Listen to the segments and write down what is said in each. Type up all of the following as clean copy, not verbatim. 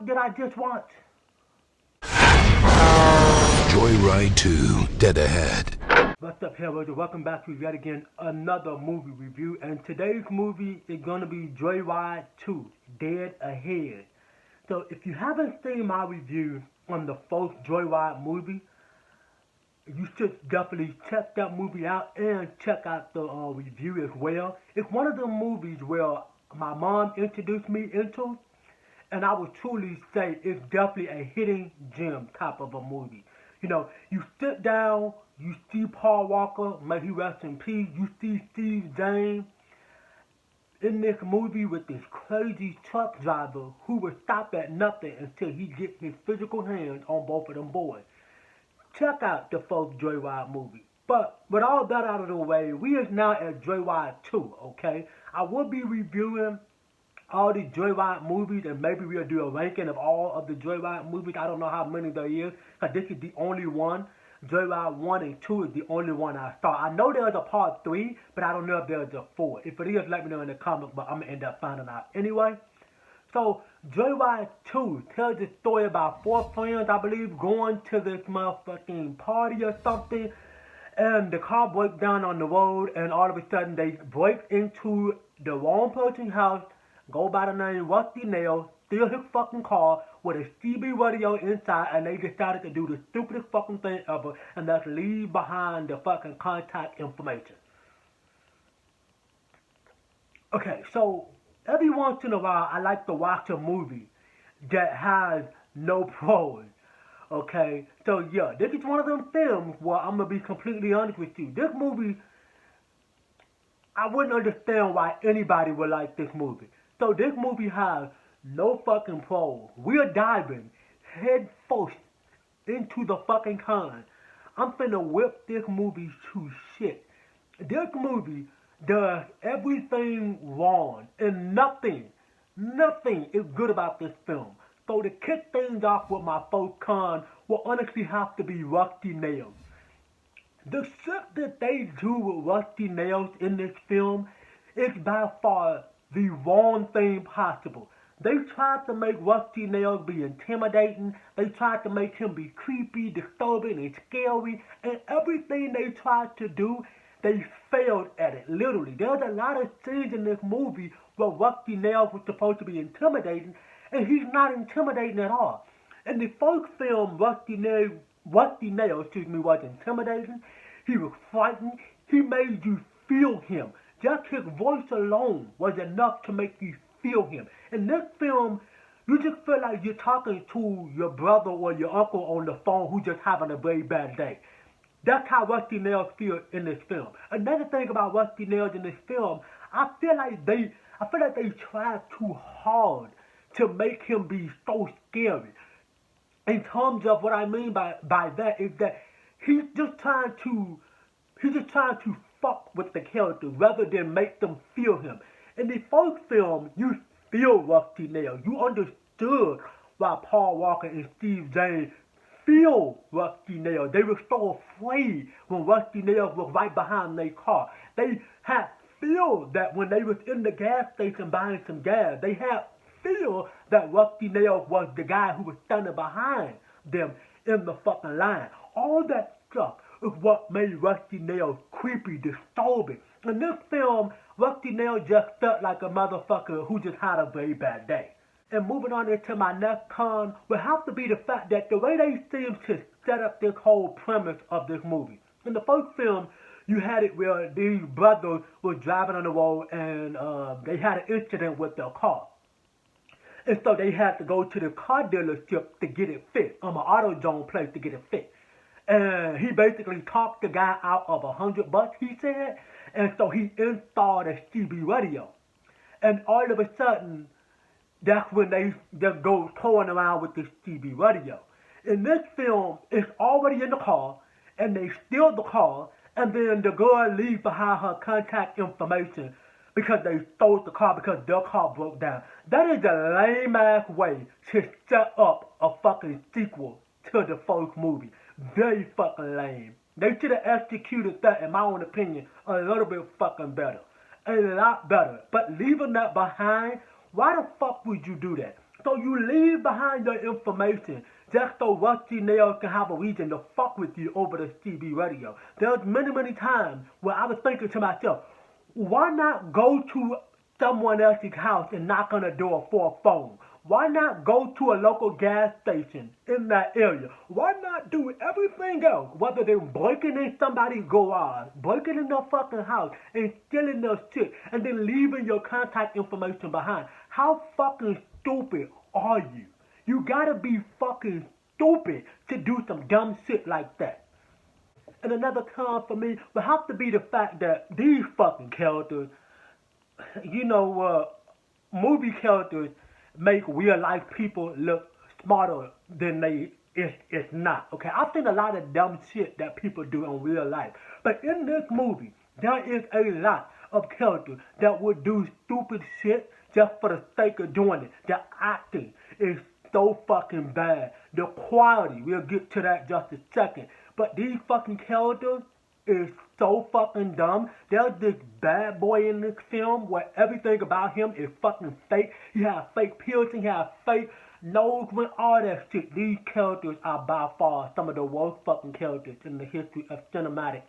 did I just watch? Joyride 2, Dead Ahead. What's up, HELLRAISERS? Welcome back to yet again another movie review, and today's movie is going to be Joyride 2, Dead Ahead. So if you haven't seen my review on the first Joyride movie, you should definitely check that movie out and check out the review as well. It's one of the movies where my mom introduced me into, and I would truly say it's definitely a hidden gem type of a movie. You know, you sit down, you see Paul Walker, may he rest in peace, you see Steve James in this movie with this crazy truck driver who will stop at nothing until he gets his physical hands on both of them boys. Check out the first Joyride movie. But with all that out of the way, we is now at Joyride 2, okay? I will be reviewing all the Joyride movies, and maybe we'll do a ranking of all of the Joyride movies. I don't know how many there is, because this is the only one. Joyride 1 and 2 is the only one I saw. I know there's a part 3, but I don't know if there's a 4. If it is, let me know in the comments, but I'm going to end up finding out anyway. So, Joyride 2 tells the story about 4 friends, I believe, going to this motherfucking party or something, and the car breaks down on the road, and all of a sudden they break into the wrong person's house, go by the name Rusty Nail, steal his fucking car with a CB radio inside, and they decided to do the stupidest fucking thing ever, and that's leave behind the fucking contact information. Okay, so every once in a while, I like to watch a movie that has no pros. Okay, so yeah, this is one of them films where I'm gonna be completely honest with you. This movie, I wouldn't understand why anybody would like this movie. So this movie has no fucking pros. We're diving head first into the fucking con. I'm finna whip this movie to shit. This movie does everything wrong, and nothing is good about this film. So to kick things off with my first con will honestly have to be Rusty Nails. The shit that they do with Rusty Nails in this film is by far the wrong thing possible. They tried to make Rusty Nails be intimidating. They tried to make him be creepy, disturbing, and scary. And everything they tried to do, they failed at it, literally. There's a lot of scenes in this movie where Rusty Nails was supposed to be intimidating, and he's not intimidating at all. In the first film, Rusty Nails, was intimidating. He was frightened. He made you feel him. Just his voice alone was enough to make you feel him. In this film, you just feel like you're talking to your brother or your uncle on the phone who's just having a very bad day. That's how Rusty Nails feels in this film. Another thing about Rusty Nails in this film, I feel like they tried too hard to make him be so scary. In terms of what I mean by that is that he's just trying to fuck with the character rather than make them feel him. In the first film, you feel Rusty Nails. You understood why Paul Walker and Steve James feel Rusty Nails. They were so afraid when Rusty Nails was right behind their car. They had feel that when they was in the gas station buying some gas, they had feel that Rusty Nails was the guy who was standing behind them in the fucking line. All that stuff is what made Rusty Nails creepy, disturbing. In this film, Rusty Nails just felt like a motherfucker who just had a very bad day. And moving on into my next con will have to be the fact that the way they seem to set up this whole premise of this movie. In the first film, you had it where these brothers were driving on the road and they had an incident with their car. And so they had to go to the car dealership to get it fixed, an AutoZone place to get it fixed. And he basically talked the guy out of $100, he said, and so he installed a CB radio. And all of a sudden, that's when they just go towing around with this CB radio. In this film, it's already in the car, and they steal the car, and then the girl leaves behind her contact information because they stole the car because their car broke down. That is a lame-ass way to set up a fucking sequel to the first movie. Very fucking lame. They should have executed that, in my own opinion, a little bit fucking better. A lot better. But leaving that behind, why the fuck would you do that? So you leave behind your information just so Rusty Nails can have a reason to fuck with you over the CB radio. There's many times where I was thinking to myself, why not go to someone else's house and knock on the door for a phone? Why not go to a local gas station in that area? Why not do everything else, whether they're breaking in somebody's garage, breaking in their fucking house, and stealing their shit, and then leaving your contact information behind? How fucking stupid are you? You gotta be fucking stupid to do some dumb shit like that. And another con for me would have to be the fact that these fucking characters, movie characters make real life people look smarter than it's not. Okay, I've seen a lot of dumb shit that people do in real life, but in this movie, there is a lot of characters that would do stupid shit just for the sake of doing it. The acting is so fucking bad. The quality, we'll get to that just a second. But these fucking characters is so fucking dumb. There's this bad boy in this film where everything about him is fucking fake. He has fake piercing, he has fake nose ring, all that shit. These characters are by far some of the worst fucking characters in the history of cinematic.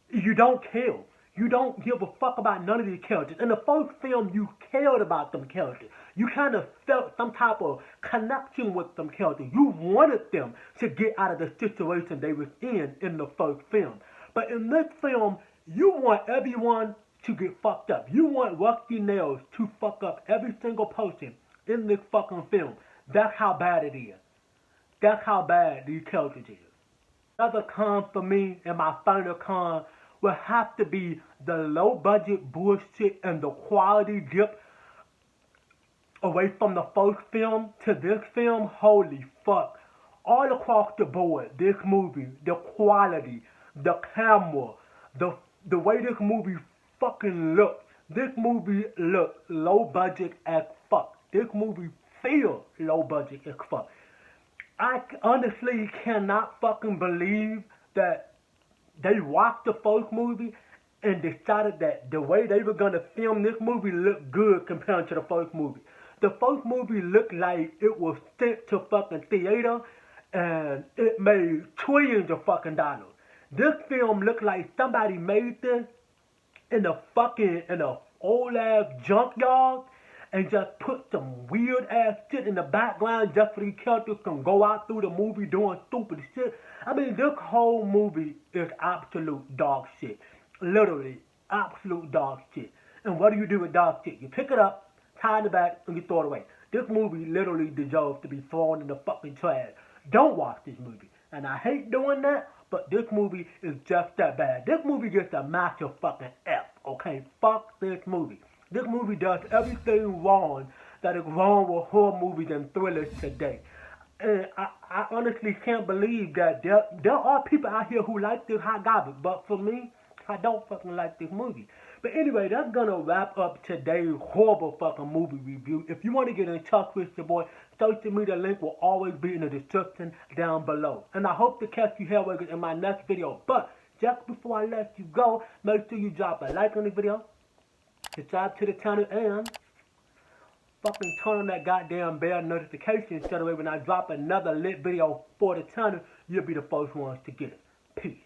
You don't care. You don't give a fuck about none of these characters. In the first film, you cared about them characters. You kind of felt some type of connection with them characters. You wanted them to get out of the situation they was in the first film. But in this film, you want everyone to get fucked up. You want Rusty Nails to fuck up every single person in this fucking film. That's how bad it is. That's how bad these characters is. Another con for me, and my final con, will have to be the low budget bullshit and the quality dip away from the first film to this film. Holy fuck. All across the board, this movie, the quality, the camera, the way this movie fucking looks. This movie looks low budget as fuck. This movie feels low budget as fuck. I honestly cannot fucking believe that they watched the first movie and decided that the way they were gonna film this movie looked good compared to the first movie. The first movie looked like it was sent to fucking theater and it made trillions of fucking dollars. This film looked like somebody made this in a old ass junkyard and just put some weird ass shit in the background just so these characters can go out through the movie doing stupid shit. I mean, this whole movie is absolute dog shit. Literally, absolute dog shit. And what do you do with dog shit? You pick it up, tie it in the back, and you throw it away. This movie literally deserves to be thrown in the fucking trash. Don't watch this movie. And I hate doing that, but this movie is just that bad. This movie gets a massive fucking F, okay? Fuck this movie. This movie does everything wrong that is wrong with horror movies and thrillers today. And I honestly can't believe that there are people out here who like this hot garbage, but for me, I don't fucking like this movie. But anyway, that's gonna wrap up today's horrible fucking movie review. If you want to get in touch with your boy, social media link will always be in the description down below. And I hope to catch you Hellraisers in my next video. But just before I let you go, make sure you drop a like on the video, subscribe to the channel, and fucking turn on that goddamn bell notification so that way when I drop another lit video for the channel, you'll be the first ones to get it. Peace.